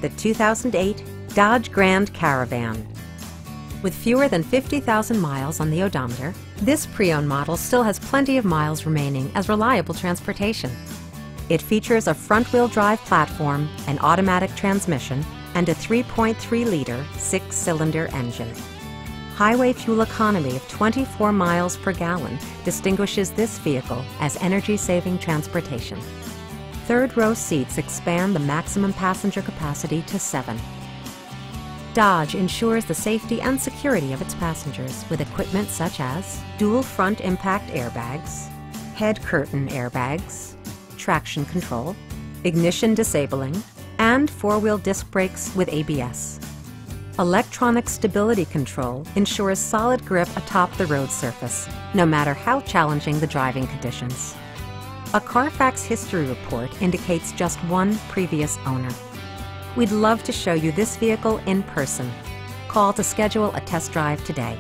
the 2008 Dodge Grand Caravan. With fewer than 50,000 miles on the odometer, this pre-owned model still has plenty of miles remaining as reliable transportation. It features a front-wheel drive platform, an automatic transmission, and a 3.3-liter six-cylinder engine. Highway fuel economy of 24 miles per gallon distinguishes this vehicle as energy-saving transportation. Third-row seats expand the maximum passenger capacity to 7. Dodge ensures the safety and security of its passengers with equipment such as dual front impact airbags, head curtain airbags, traction control, ignition disabling, and four-wheel disc brakes with ABS. Electronic stability control ensures solid grip atop the road surface, no matter how challenging the driving conditions. A Carfax history report indicates just one previous owner. We'd love to show you this vehicle in person. Call to schedule a test drive today.